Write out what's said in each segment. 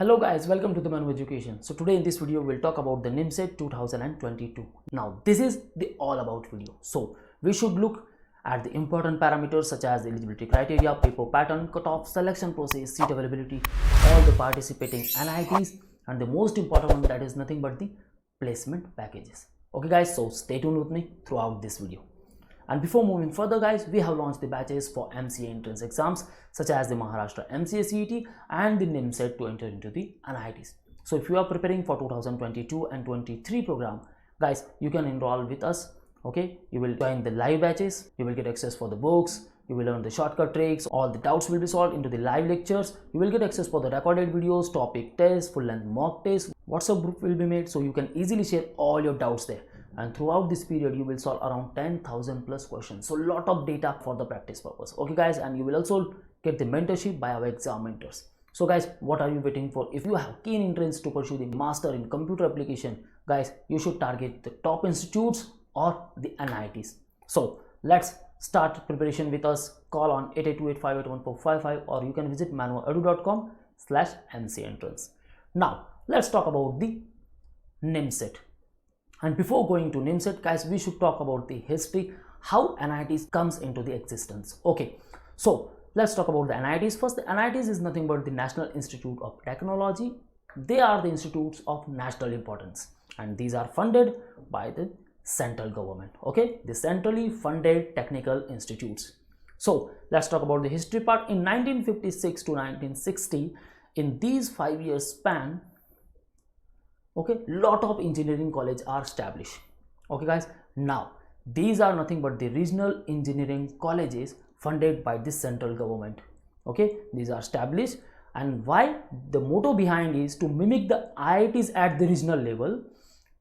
Hello guys, welcome to the Manu Education. So today in this video we'll talk about the NIMSET 2022. Now this is the all about video. So we should look at the important parameters such as the eligibility criteria, paper pattern, cutoff, selection process, seat availability, all the participating NITs, and the most important one, that is nothing but the placement packages. Okay guys, so stay tuned with me throughout this video. And before moving further guys, we have launched the batches for MCA entrance exams such as the Maharashtra MCA CET and the NIMSET to enter into the NITs. So if you are preparing for 2022 and 23 program, guys, you can enroll with us. Okay, you will join the live batches, you will get access for the books, you will learn the shortcut tricks, all the doubts will be solved into the live lectures, you will get access for the recorded videos, topic tests, full length mock tests, WhatsApp group will be made so you can easily share all your doubts there. And throughout this period you will solve around 10,000 plus questions, so lot of data for the practice purpose. Okay guys, and you will also get the mentorship by our exam mentors. So guys, what are you waiting for? If you have keen interest to pursue the master in computer application, guys, you should target the top institutes or the NITs. So let's start preparation with us. Call on 8828581455 or you can visit manuedu.com/MC entrance. Now let's talk about the NIMSET. And before going to NIMSET, guys, we should talk about the history, how NITs comes into the existence. Okay, so let's talk about the NITs first. The NITs is nothing but the National Institute of Technology. They are the institutes of national importance and these are funded by the central government. Okay, the centrally funded technical institutes. So let's talk about the history part. In 1956 to 1960, in these 5 years span, okay, lot of engineering colleges are established. Okay guys, now these are nothing but the regional engineering colleges funded by the central government. Okay, these are established, and why? The motto behind is to mimic the IITs at the regional level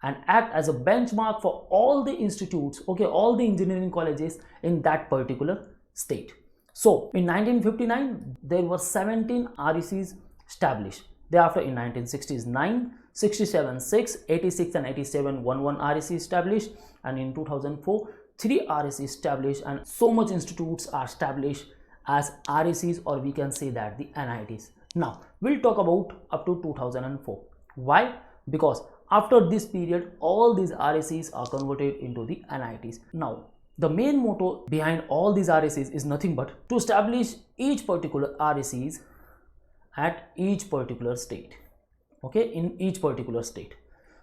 and act as a benchmark for all the institutes, okay, all the engineering colleges in that particular state. So in 1959 there were 17 RECs established. Thereafter in 1960s 9, 67 6, 86 and 87 1 REC established, and in 2004 3 REC established, and so much institutes are established as RECs, or we can say that the NITs. Now we'll talk about up to 2004. Why? Because after this period all these RECs are converted into the NITs. Now the main motto behind all these RECs is nothing but to establish each particular RECs at each particular state. Okay, in each particular state.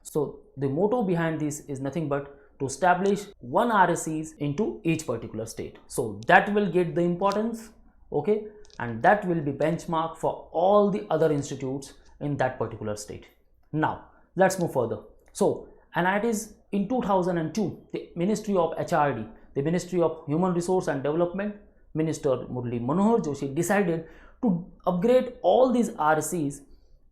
So the motto behind this is nothing but to establish one RECs into each particular state. So that will get the importance, okay, and that will be benchmark for all the other institutes in that particular state. Now let's move further. So NITs in 2002, the Ministry of HRD, the Ministry of Human Resource and Development, Minister Murli Manohar Joshi decided to upgrade all these RECs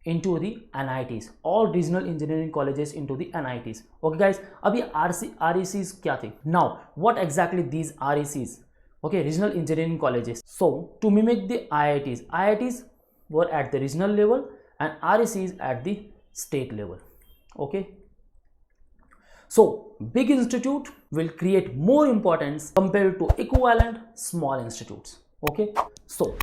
into the NITs, all regional engineering colleges into the NITs. Okay guys, abhi RECs kya the? Now what exactly these RECs? Okay, regional engineering colleges. So to mimic the IITs were at the regional level and RECs at the state level. Okay, so big institute will create more importance compared to equivalent small institutes. Okay, so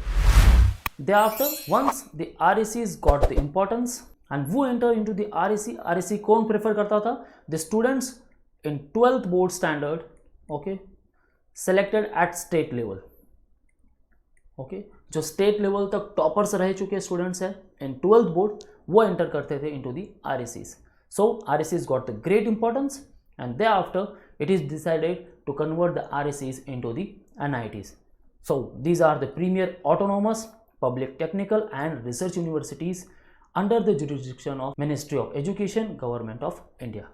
thereafter once the RECs got the importance, and who enter into the REC कौन prefer करता था? The students in 12th board standard, okay, selected at state level. Okay, जो state level तक toppers रह चुके students हैं in 12th board, वो enter करते थे into the RECs. So RECs got the great importance, and thereafter it is decided to convert the RECs into the NITs. So these are the premier autonomous public technical and research universities under the jurisdiction of Ministry of Education, Government of India.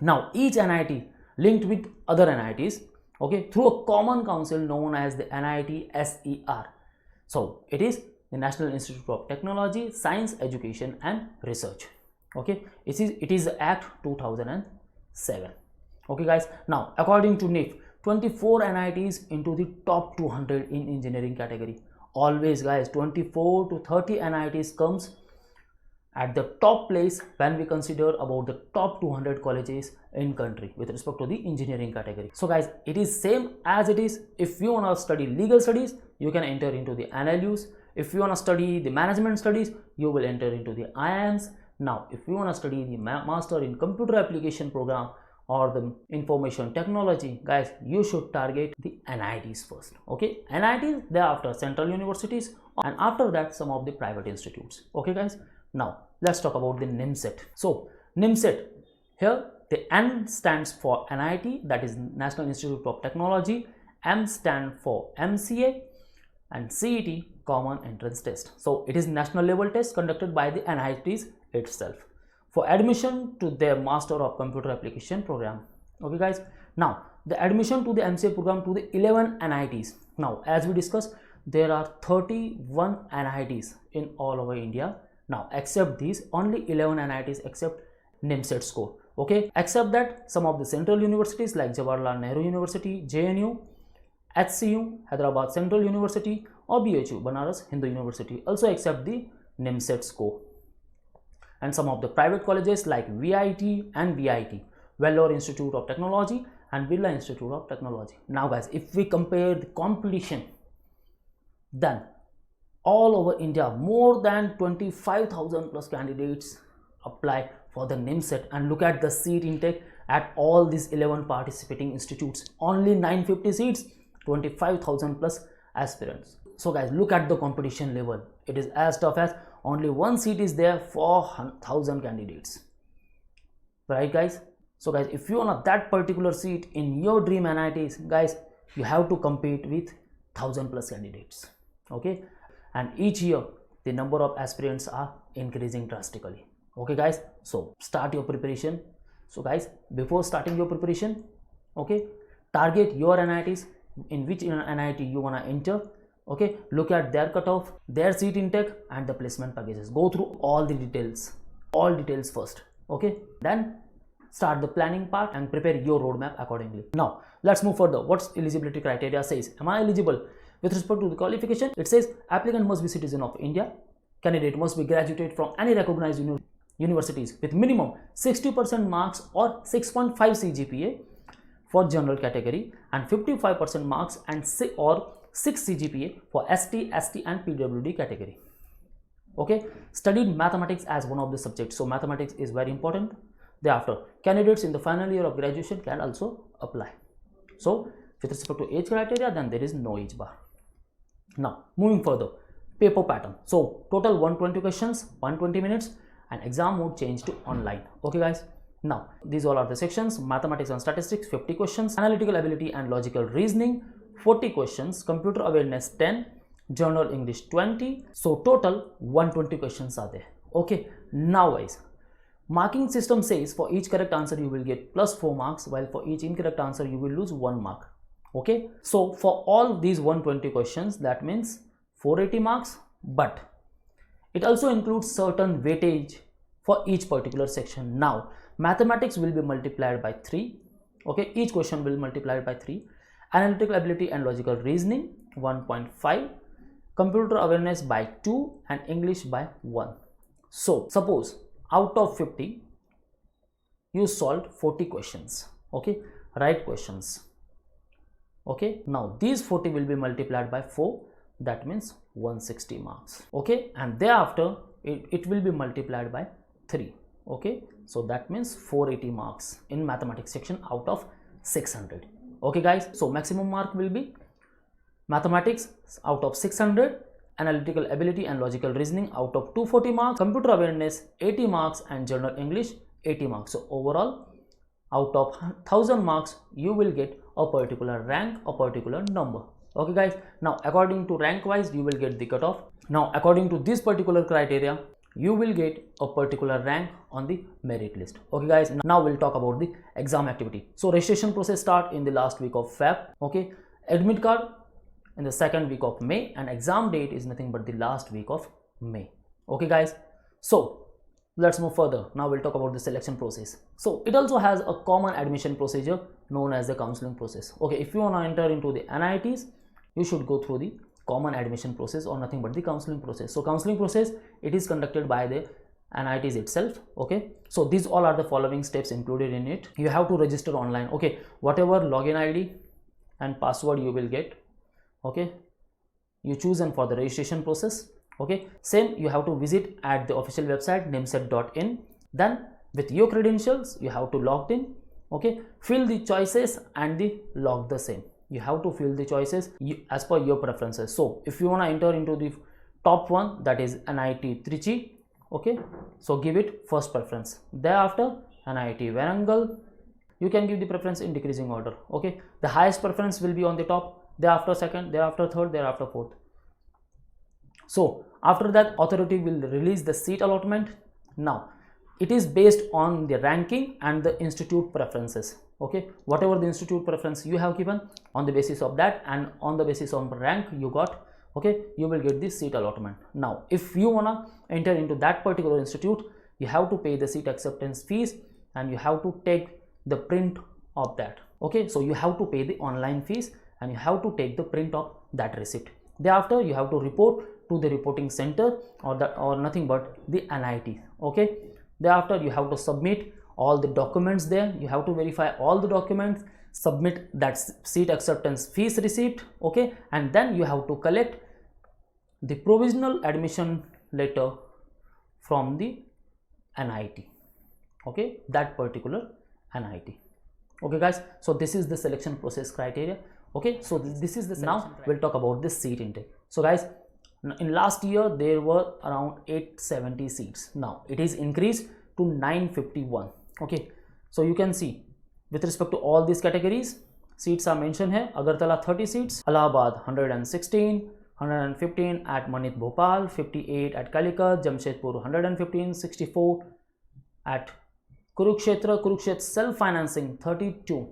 Now each NIT linked with other NITs, okay, through a common council known as the NIT SER. So it is the National Institute of Technology, Science, Education and Research. Okay, it is the Act 2007. Okay guys, now according to NIF, 24 NITs into the top 200 in engineering category. Always guys, 24 to 30 NITs comes at the top place when we consider about the top 200 colleges in country with respect to the engineering category. So guys, it is same as it is. If you want to study legal studies, you can enter into the NLUs. if you want to study the management studies, you will enter into the IIMs. Now if you want to study the master in computer application program or the information technology, guys, you should target the NITs first. Okay, NITs, thereafter central universities, and after that some of the private institutes. Okay guys, now let's talk about the NIMSET. So NIMSET, here the N stands for NIT, that is National Institute of Technology, M stand for MCA, and CET, Common Entrance Test. So it is national level test conducted by the NITs itself for admission to their Master of Computer Application program. Okay guys, now the admission to the MCA program to the 11 NITs. Now as we discussed, there are 31 NITs in all over India. Now except these, only 11 NITs accept NIMSET score. Okay, except that some of the central universities like Jawaharlal Nehru University, JNU, HCU, Hyderabad Central University, or BHU, Banaras Hindu University also accept the NIMSET score. And some of the private colleges like VIT and VIT, Vellore Institute of Technology and Birla Institute of Technology. Now guys, if we compare the competition, then all over India, more than 25,000 plus candidates apply for the NIMSET, and look at the seat intake at all these 11 participating institutes. Only 950 seats, 25,000 plus aspirants. So guys, look at the competition level. It is as tough as only one seat is there for 1,000 candidates, right guys? So guys, if you want that particular seat in your dream NITs, guys, you have to compete with 1,000 plus candidates. Okay, and each year the number of aspirants are increasing drastically. Okay guys, so start your preparation. So guys, before starting your preparation, okay, target your NITs, in which NIT you want to enter. Okay, look at their cutoff, their seat intake and the placement packages. Go through all the details, first. Okay, then start the planning part and prepare your roadmap accordingly. Now let's move further. What's eligibility criteria says? Am I eligible? With respect to the qualification, it says applicant must be citizen of India, candidate must be graduated from any recognized universities with minimum 60% marks or 6.5 CGPA for general category and 55% marks and 6 CGPA for ST, ST and PWD category. Okay, studied mathematics as one of the subjects. So mathematics is very important. Thereafter, candidates in the final year of graduation can also apply. So with respect to age criteria, then there is no age bar. Now moving further, paper pattern. So total 120 questions, 120 minutes, and exam mode changed to online. Okay guys, now these all are the sections. Mathematics and statistics 50 questions, analytical ability and logical reasoning 40 questions, computer awareness 10, general English 20. So total 120 questions are there. Okay, now guys, marking system says for each correct answer you will get plus 4 marks, while for each incorrect answer you will lose 1 mark. Okay, so for all these 120 questions, that means 480 marks, but it also includes certain weightage for each particular section. Now mathematics will be multiplied by 3. Okay, each question will be multiplied by 3. Analytical ability and logical reasoning 1.5, computer awareness by 2, and English by 1. So suppose out of 50 you solved 40 questions. Okay, right questions. Okay, now these 40 will be multiplied by 4, that means 160 marks. Okay, and thereafter it will be multiplied by 3. Okay, so that means 480 marks in mathematics section out of 600. Okay guys, so maximum mark will be mathematics out of 600, analytical ability and logical reasoning out of 240 marks, computer awareness 80 marks, and general English 80 marks. So overall, out of 1000 marks you will get a particular rank, a particular number. Okay guys, now according to rank wise you will get the cutoff. Now according to this particular criteria, you will get a particular rank on the merit list. Okay guys, now we'll talk about the exam activity. So registration process start in the last week of Feb. Okay, admit card in the second week of May, and exam date is nothing but the last week of May. Okay guys, so let's move further. Now we'll talk about the selection process. So it also has a common admission procedure known as the counseling process. Okay, if you want to enter into the NITs, you should go through the common admission process or nothing but the counseling process. So counseling process, it is conducted by the NITs itself. Okay, so these all are the following steps included in it. You have to register online. Okay, whatever login ID and password you will get, okay, you choose and for the registration process. Okay, same you have to visit at the official website nimset.in. then with your credentials you have to log in. Okay, fill the choices and the log the same. You have to fill the choices as per your preferences. So if you want to enter into the top one, that is NIT Trichy, okay, so give it first preference. Thereafter NIT Warangal, you can give the preference in decreasing order. Okay, the highest preference will be on the top, thereafter second, thereafter third, thereafter fourth. So after that, authority will release the seat allotment. Now it is based on the ranking and the institute preferences. Okay, whatever the institute preference you have given, on the basis of that and on the basis of rank you got, okay, you will get the seat allotment. Now if you wanna enter into that particular institute, you have to pay the seat acceptance fees and you have to take the print of that. Okay, so you have to pay the online fees and you have to take the print of that receipt. Thereafter you have to report to the reporting center or nothing but the NIT. Okay, thereafter you have to submit all the documents there. You have to verify all the documents, submit that seat acceptance fees receipt. Okay, and then you have to collect the provisional admission letter from the NIT. Okay, that particular NIT. Okay guys, so this is the selection process criteria. Okay, so this is the now we'll talk about the seat intake. So guys, in last year there were around 870 seats. Now it is increased to 951. Okay, so you can see with respect to all these categories, seats are mentioned here. Agartala 30 seats, Allahabad 116, 115 at Manit Bhopal, 58 at Calicut, Jamshedpur 115, 64 at Kurukshetra self-financing 32,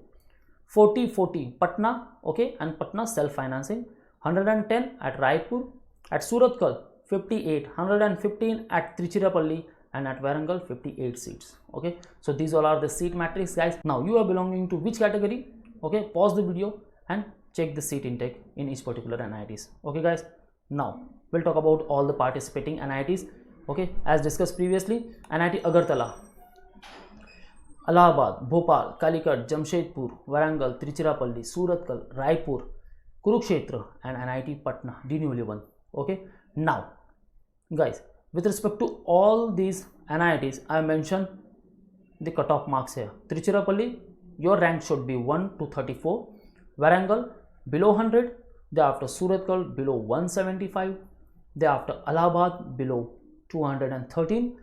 40 Patna, okay, and Patna self-financing, 110 at Raipur, at Surathkal 58, 115 at Trichirappalli, and at Warangal 58 seats. Okay, so these all are the seat matrix guys. Now you are belonging to which category? Okay, pause the video and check the seat intake in each particular NITs. Okay guys, now we'll talk about all the participating NITs. Okay, as discussed previously, NIT Agartala, Allahabad, Bhopal, Calicut, Jamshedpur, Warangal, Trichirappalli, Surathkal, Raipur, Kurukshetra, and NIT Patna, the newly one. Okay, now guys, with respect to all these NITs, I mentioned the cutoff marks here. Trichirappalli, your rank should be 1 to 34. Warangal below 100. Thereafter Surathkal below 175. Thereafter Allahabad below 213.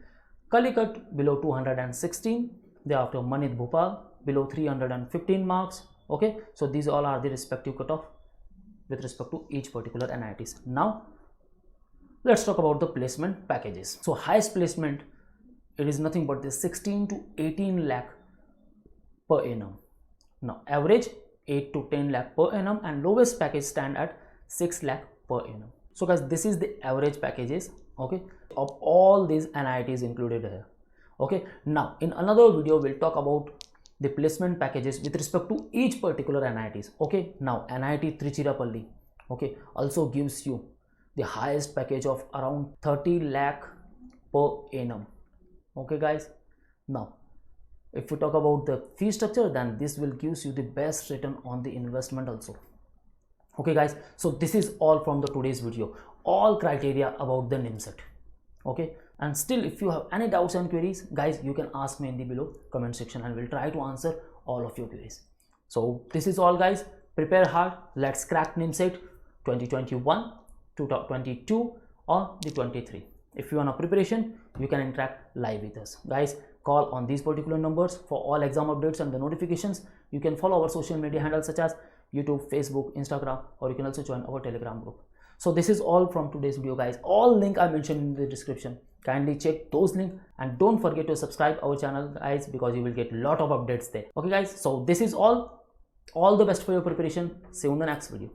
Calicut below 216. Thereafter Manit Bhopal below 315 marks. Okay, so these all are the respective cutoff with respect to each particular NITs. Now let's talk about the placement packages. So highest placement, it is nothing but the 16 to 18 lakh per annum. Now average 8 to 10 lakh per annum, and lowest package stand at 6 lakh per annum. So guys, this is the average packages, okay, of all these NITs included here. Okay, now in another video we'll talk about the placement packages with respect to each particular NITs. Okay, now NIT Trichirappalli, okay, also gives you the highest package of around 30 lakh per annum. Okay guys, now if we talk about the fee structure, then this will gives you the best return on the investment also. Okay guys, so this is all from the today's video, all criteria about the NIMSET. Okay, and still if you have any doubts and queries guys, you can ask me in the below comment section and we'll try to answer all of your queries. So this is all guys, prepare hard, let's crack NIMSET 2021, 2022 or the 23. If you want a preparation, you can interact live with us guys. Call on these particular numbers for all exam updates and the notifications. You can follow our social media handles such as YouTube, Facebook, Instagram, or you can also join our Telegram group. So this is all from today's video guys. All link I mentioned in the description. Kindly check those links and don't forget to subscribe our channel guys, because you will get a lot of updates there. Okay guys, so this is all the best for your preparation. See you in the next video.